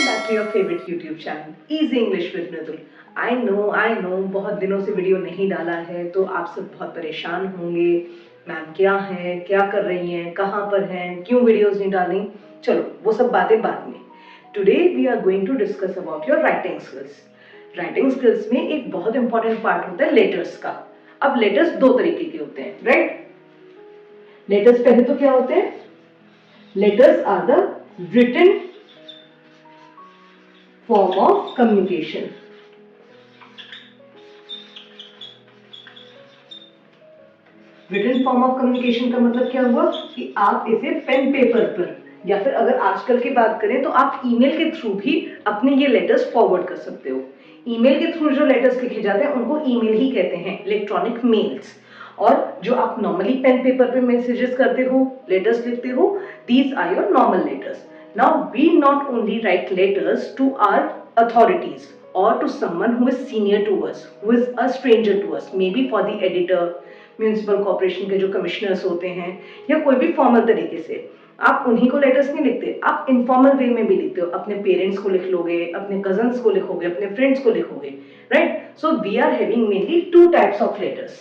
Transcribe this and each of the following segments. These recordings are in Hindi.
back to your favorite YouTube channel, Easy English with Mridul. I know, बहुत दिनों से वीडियो नहीं डाला है, तो आप सब बहुत परेशान होंगे। मैम क्या है, क्या कर रही हैं, कहाँ पर हैं, क्यों वीडियोस नहीं डाली? चलो, वो सब बातें बाद में। Today we are going to discuss about your writing skills. Writing skills में एक बहुत इंपॉर्टेंट पार्ट होता है लेटर्स का। अब लेटर्स दो तरीके के होते हैं, राइट? लेटर्स पहले तो क्या होते हैं? Letters are the written form of communication. Written form of communication का मतलब क्या हुआ कि आप इसे पेन पेपर पर या फिर अगर आजकल की बात करें तो आप ईमेल के थ्रू भी अपने ये लेटर्स फॉरवर्ड कर सकते हो। ईमेल के थ्रू जो लेटर्स लिखे जाते हैं उनको ईमेल ही कहते हैं, इलेक्ट्रॉनिक मेल्स। और जो आप नॉर्मली पेन पेपर पे मैसेजेस करते हो, लेटर्स लिखते हो, these are your normal letters. Now we not only write letters to our authorities or to someone who is senior to us, who is a stranger to us, maybe for the editor, municipal corporation के जो कमिश्नर्स होते हैं, या कोई भी फॉर्मल तरीके से आप उन्हीं को लेटर्स नहीं लिखते, आप इनफॉर्मल वे में भी लिखते हो। अपने पेरेंट्स को लिख लोगे, अपने कजन्स को लिखोगे, अपने फ्रेंड्स को लिखोगे, right? So we are having mainly two types of letters.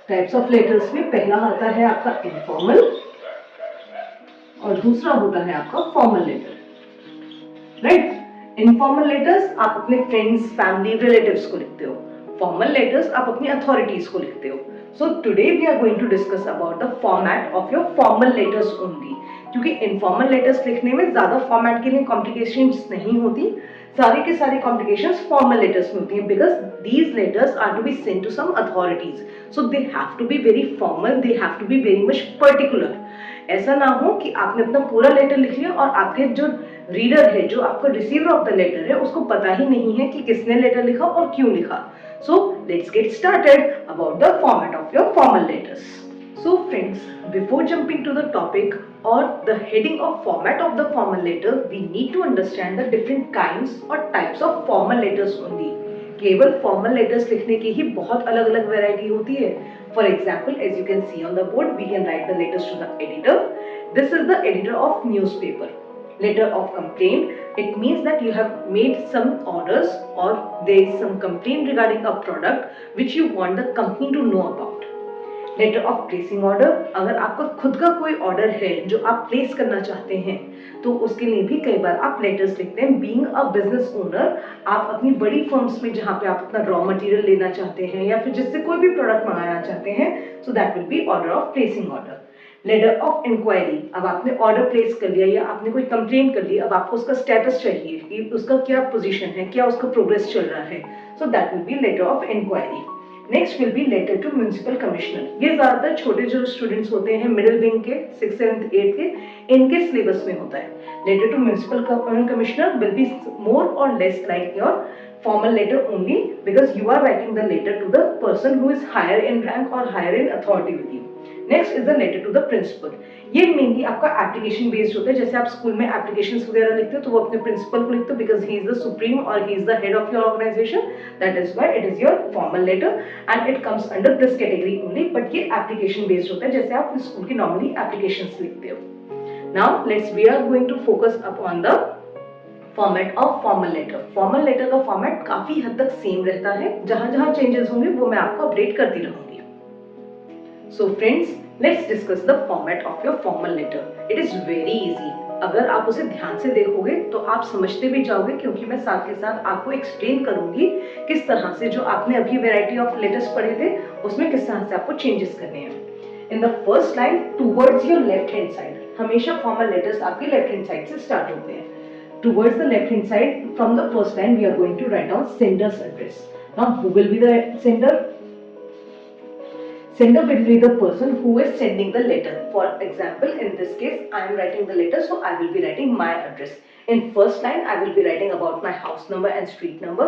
Types of letters में पहला आता है आपका इनफॉर्मल और दूसरा होता है आपका formal letter, right? Informal letters आप अपने फ्रेंड्स, फैमिली, रिलेटिव्स को लिखते हो। फॉर्मल लेटर्स आप अपनी अथॉरिटीज को लिखते हो। So today we are going to discuss about the format of your formal letters only, क्योंकि इनफॉर्मल लेटर्स लिखने में ज्यादा फॉर्मेट के लिए कॉम्प्लिकेशंस नहीं होती, सारी के सारी कॉम्प्लिकेशंस फॉर्मल लेटर्स में होती हैं, because these letters are to be sent to some authorities, so they have to be very formal, they have to be very much particular. ऐसा ना हो कि आपने अपना पूरा लेटर लिख लिया और आपके जो रीडर है, जो आपका रिसीवर ऑफ द लेटर है, उसको पता ही नहीं है कि किसने लेटर लिखा और क्यों लिखा। So let's get started about the format of your formal letters. So friends, before jumping to the topic or the heading of format of the formal letter, we need to understand the different kinds or types of formal letters only. केवल फॉर्मल लेटर्स लिखने की ही बहुत अलग अलग वैरायटी होती है। For example, as you can see on the board, we can write the letters to the editor. This is the editor of newspaper. Letter of complaint, it means that you have made some orders or there is some complaint regarding a product which you want the company to know about. Letter of placing order, अगर आपका खुद का कोई ऑर्डर है जो आप प्लेस करना चाहते हैं तो उसके लिए भी कई बार आप लेटर्स लिखते हैं। बीइंग अ बिजनेस ओनर, आप अपनी बड़ी फर्म्स में जहां पे आप अपना रॉ मटेरियल लेना चाहते हैं या फिर जिससे कोई भी प्रोडक्ट मंगाना चाहते हैं, so that will be order of placing order. Letter of inquiry, अब आपने ऑर्डर प्लेस कर लिया या आपने कोई कंप्लेंट कर ली, अब आपको उसका स्टेटस चाहिए कि उसका क्या पोजीशन है, क्या उसका प्रोग्रेस चल रहा है, so that will be letter of inquiry. Next will be letter to municipal commissioner. ये ज्यादातर छोटे जो स्टूडेंट्स होते हैं मिडिल विंग के, 6th 7th 8th के, इनके सिलेबस में होता है। Letter to municipal commissioner will be more or less like your formal letter only, because you are writing the letter to the person who is higher in rank or higher in authority with you. Next is the letter to the principal. ये मेनली आपका एप्लीकेशन बेस्ड होता है। जैसे आप स्कूल में एप्लीकेशंस वगैरह लिखते हो तो वो अपने प्रिंसिपल को लिखते हो, because he is the supreme और he is the head of your organisation. That is why it is your formal letter and it comes under this category only. But ये एप्लीकेशन बेस्ड होता है, जैसे आप स्कूल की नॉर्मली एप्लीकेशंस लिखते हो। Now let's we are going to focus upon the format of formal letter. Formal letter का फॉर्मेट काफी हद तक सेम रहता है, जहां जहां चेंजेस होंगे वो मैं आपको अपडेट करती रहूंगी। So friends, let's discuss the format of your formal letter. It is very easy. अगर आप उसे ध्यान से देखोगे तो आप समझते भी जाओगे, क्योंकि मैं साथ के साथ आपको एक्सप्लेन करूंगी किस तरह से जो आपने अभी वैरायटी ऑफ लेटर्स पढ़े थे उसमें किस तरह से आपको चेंजेस करने हैं। इन the first line, towards your left hand side, हमेशा फॉर्मल लेटर्स आपके लेफ्ट हैंड साइड से स्टार्ट होते हैं। Towards the left hand side, from the first line, we are going to write down sender's address. Now, who will be the sender? Sender will be the person who is sending the letter. For example, in this case, I am writing the letter, so I will be writing my address. In first line, I will be writing about my house number and street number.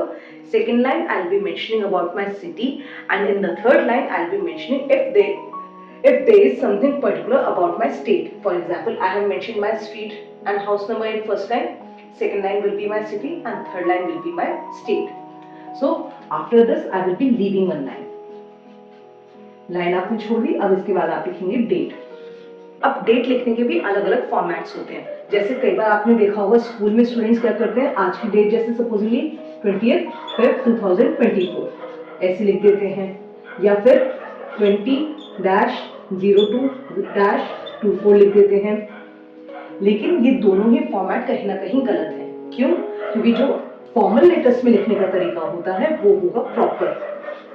Second line, I will be mentioning about my city, and in the third line, I will be mentioning if there is something particular about my state. For example, I have mentioned my street and house number in first line. Second line will be my city and third line will be my state. So after this I will be leaving one line. Line आपने छोड़ दी, अब इसके बाद आप लिखेंगे डेट। अब डेट लिखने के भी अलग अलग फॉर्मेट्स होते हैं। जैसे कई बार आपने देखा होगा स्कूल में स्टूडेंट्स क्या करते हैं, आज की डेट जैसे सपोजली 20th Feb 2024 ऐसे लिख देते हैं, या फिर 20-02-24 लिख देते हैं। लेकिन ये दोनों ही फॉर्मेट कहीं ना कहीं गलत है। क्यों? क्योंकि जो फॉर्मल लेटर्स में लिखने का तरीका होता है वो होगा प्रॉपर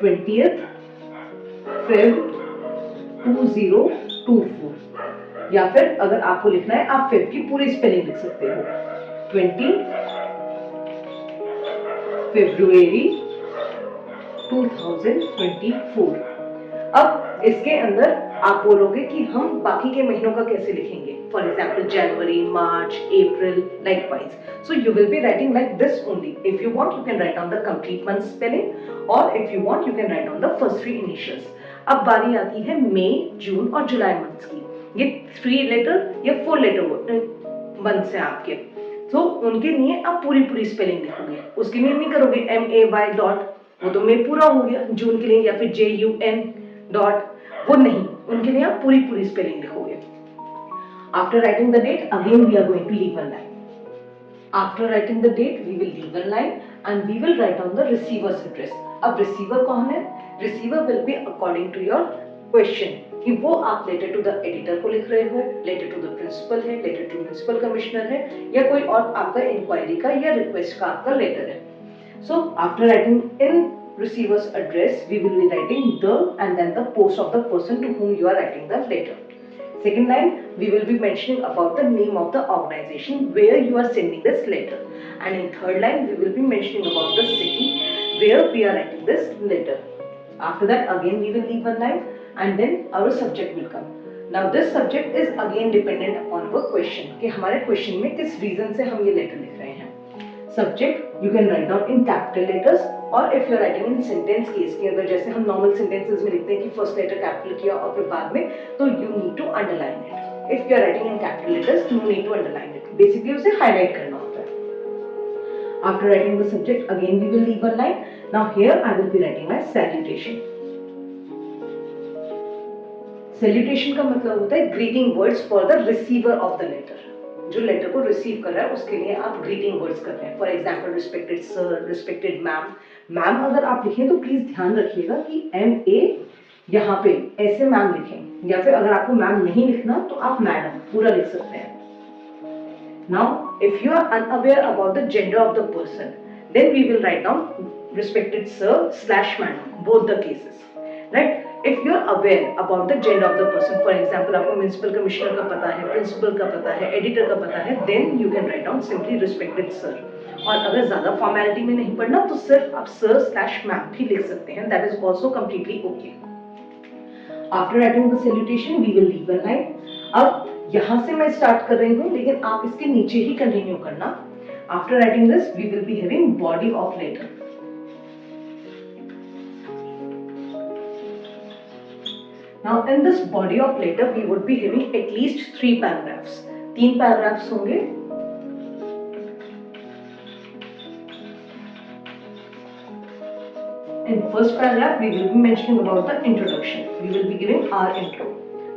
20th Feb 2024, या फिर अगर आपको लिखना है आप फेब की पूरी स्पेलिंग लिख सकते हो 20 February 2024। अब इसके अंदर आप बोलोगे कि हम बाकी के महीनों का कैसे लिखेंगे, for example January, March, April, likewise. So you will be writing like this only. If you want you can write down the complete month spelling, और if you want you can write down the first 3 initials. अब बारी आती है मई, जून और जुलाई मंथ्स की। ये 3 लेटर या 4 लेटर मंथ्स हैं आपके, तो उनके लिए आप पूरी स्पेलिंग लिखोगे। उसके लिए नहीं करोगे MAY डॉट, वो तो मई पूरा हो गया। जून के लिए या फिर JUN डॉट, वो नहीं, उनके लिए आप पूरी स्पेलिंग लिखोगे। After writing the date again we are going to leave one line. After writing the date we will leave one line and we will write down the receiver's address. अब रिसीवर कौन है? Receiver will be according to your question, कि वो आप लेटर टू द एडिटर को लिख रहे हो, लेटर टू द प्रिंसिपल है, लेटर टू म्युनिसिपल कमिश्नर है, या कोई और आपका इंक्वायरी का या रिक्वेस्ट का आपका लेटर है। So after writing in receiver's address we will be writing the and then the post of the person to whom you are writing the letter. Second line we will be mentioning about the name of the organization where you are sending this letter, and in third line we will be mentioning about the city where we are writing this letter. After that again we will leave one line and then our subject will come. Now this subject is again dependent upon our question कि हमारे question में किस reason से हम ये letter लिख रहे हैं। Subject you can write down in capital letters, और if you are writing in sentence case कि अगर जैसे हम normal sentences में लिखते हैं कि first letter capital किया और फिर बाद में, तो you need to underline it. If you are writing in capital letters, no need to underline it. Basically उसे highlight करना होता है. After writing the subject, again we will leave one line. Now here I will be writing my salutation. Salutation का मतलब होता है greeting words for the receiver of the letter. जो लेटर को रिसीव कर रहा है उसके लिए आप ग्रीटिंग वर्ड्स कर रहे हैं। For example respected sir, respected ma'am. Ma'am अगर आप लिखें तो प्लीज ध्यान रखिएगा कि MA यहाँ पे ऐसे मैम लिखें, या फिर अगर आपको मैम नहीं लिखना तो आप मैडम पूरा लिख सकते हैं। Now if you are unaware about the gender of the person, then we will write down respected sir / madam, both the cases, right. If you are aware about the gender of the person, for example आपको म्युनिसिपल कमिश्नर का पता है, प्रिंसिपल का पता है, एडिटर का पता है, then you can write down simply respected sir. और अगर ज्यादा फॉर्मेलिटी में नहीं पढ़ना तो सिर्फ आप sir / मैम भी लिख सकते हैं, that is also completely okay. After writing the salutation, we will leave a line. अब यहाँ से मैं स्टार्ट कर रही हूँ, लेकिन आप इसके नीचे ही कंटिन्यू करना. After writing this, we will be having body of letter. Now in this body of letter we would be having at least 3 paragraphs. 3 paragraphs होंगे. In first paragraph we will be mentioning about the introduction. We will be giving our intro,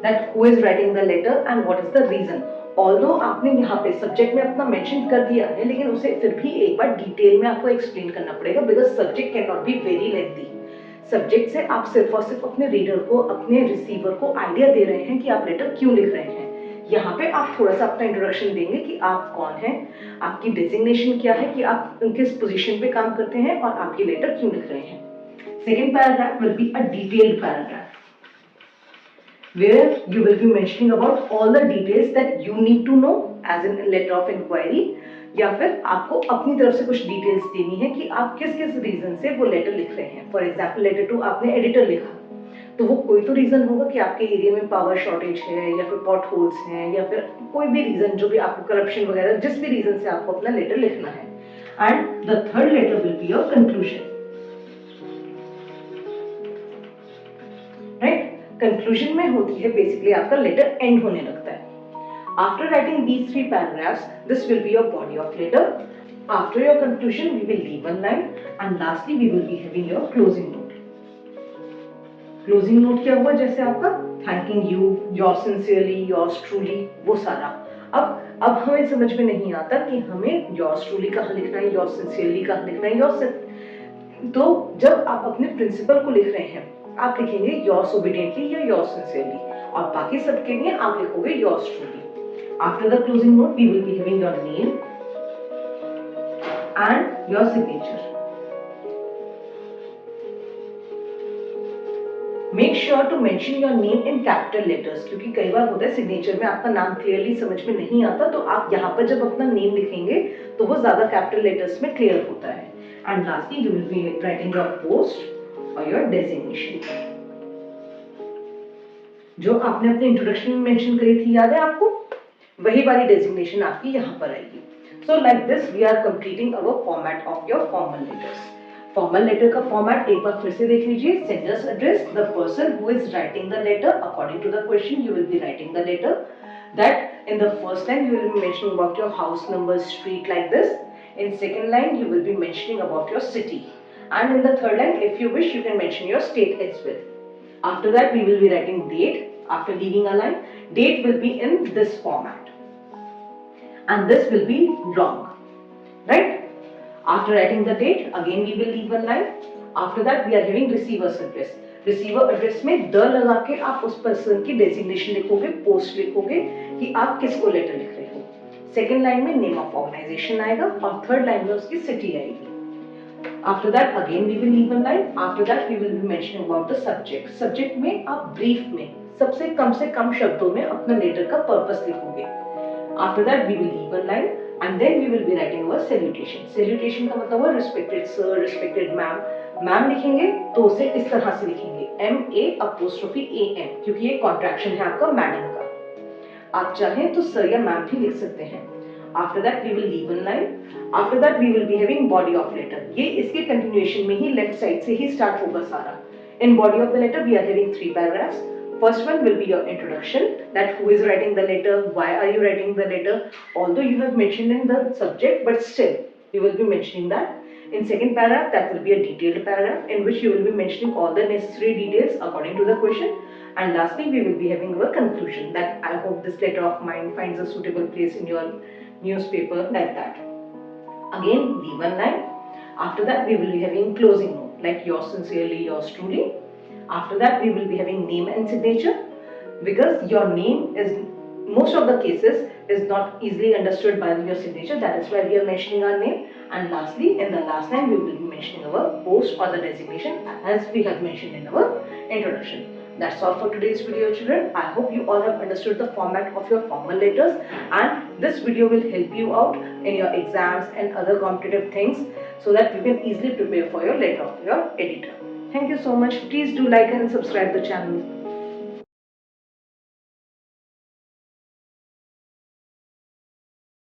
that who is writing the letter and what is the reason. Although आपने यहाँ पे सब्जेक्ट में अपना मेंशन कर दिया है, लेकिन उसे फिर भी एक बार डिटेल में आपको एक्सप्लेन करना पड़ेगा, because subject can not be very lengthy. Subject से आप सिर्फ और सिर्फ अपने रीडर को, अपने रिसीवर को आइडिया दे रहे हैं कि आप लेटर क्यों लिख रहे हैं. यहाँ पे आप थोड़ा सा अपना इंट्रोडक्शन देंगे कि आप कौन हैं, आपकी डेजिग्नेशन क्या है, कि आप किस पोजीशन पे काम करते हैं और आप ये लेटर क्यों लिख रहे हैं. Second paragraph will be a detailed paragraph where you will be mentioning about all the details that you need to know as in letter of inquiry, या फिर आपको अपनी तरफ से कुछ डिटेल्स देनी है कि आप किस किस रीजन से वो लेटर लिख रहे हैं. फॉर एग्जाम्पल लेटर टू आपने एडिटर लिखा, तो वो कोई तो रीजन होगा कि आपके एरिया में पावर शॉर्टेज है, या फिर पॉट होल्स हैं, या फिर कोई भी रीजन जो भी आपको करप्शन वगैरह, जिस भी रीजन से आपको अपना लेटर लिखना है. And the third letter will be your conclusion. Right, conclusion में होती है बेसिकली आपका लेटर एंड होने लगता है. After writing these 3 paragraphs, this will be your body of letter. After your conclusion, we will leave one line, and lastly, we will be having your closing note. Closing note क्या हुआ? जैसे आपका thanking you, yours sincerely, yours truly, वो सारा। अब हमें समझ में नहीं आता कि हमें योर्स ट्रूली कहाँ लिखना है, योर्स सिंसियरली कहाँ लिखना है, तो जब आप अपने प्रिंसिपल को लिख रहे हैं आप लिखेंगे योर्स ओबीडिएंटली या योर्स सिंसियरली, और बाकी सबके लिए आप लिखोगे yours truly. After the closing note we will be having your name and your signature. Make sure to mention your name in capital letters, क्योंकि कई बार होता है सिग्नेचर में आपका नाम क्लियरली समझ में नहीं आता, तो आप यहाँ पर जब अपना नेम लिखेंगे तो वो ज्यादा कैपिटल लेटर्स में क्लियर होता है। And lastly you will be writing your post और योर डेजिग्नेशन, जो आपने अपने इंट्रोडक्शन में मेंशन करी थी, याद है आपको? वही वाली डेजिग्नेशन आपकी यहाँ पर आएगी। So like this we are completing our format of your formal letters. Formal letter का फॉर्मेट एक बार फिर से देख लीजिए। Sender's address, the person who is writing the letter, according to the question you will be writing the letter, that in the first line you will be mentioning about your house number, street, like this. In second line you will be mentioning about your city, and in the third line if you wish you can mention your state as well. After that we will be writing date. After leaving a line, date will be in this format and this will be long, right? After writing the date, again we will leave one line. After that we are having receiver's address. Receiver address में द लगा के आप उस पर्सन की डेजिग्नेशन लिखोगे, पोस्ट लिखोगे कि आप किसको लेटर लिख रहे हो। सेकेंड लाइन में नेम ऑफ ऑर्गेनाइजेशन आएगा और थर्ड लाइन में उसकी सिटी आएगी। After that again we will leave one line. After that we will be mentioning about the subject. Subject में आप ब्रीफ में सबसे कम शब्दों में अपना लेटर का पर्पस लिखोगे। After that we will leave one line and then we will be writing our salutation. Salutation का मतलब है respected sir, respected ma'am. Ma'am लिखेंगे तो उसे इस तरह से लिखेंगे MA''AM, क्योंकि ये कॉन्ट्रैक्शन है आपका मैडम का। आप चाहें तो सर या मैम भी लिख सकते हैं। After that we will leave one line. After that we will be having body of letter. ये इसके कंटिन्यूएशन में ही लेफ्ट साइड से ही स्टार्ट होगा सारा। In body of the letter we are having 3 paragraphs. First one will be your introduction, that who is writing the letter, why are you writing the letter, although you have mentioned in the subject, but still you will be mentioning that. In second paragraph, that will be a detailed paragraph in which you will be mentioning all the necessary details according to the question. And lastly, we will be having our conclusion, that I hope this letter of mine finds a suitable place in your newspaper, like that. Again, leave one line. After that, we will be having closing note, like yours sincerely, yours truly. After that we will be having name and signature, because your name is most of the cases is not easily understood by your signature, that is why we are mentioning our name. And lastly, in the last line we will be mentioning our post or the designation as we have mentioned in our introduction. That's all for today's video, children. I hope you all have understood the format of your formal letters, and this video will help you out in your exams and other competitive things, so that you can easily prepare for your letter of your editor. Thank you so much. Please do like and subscribe the channel.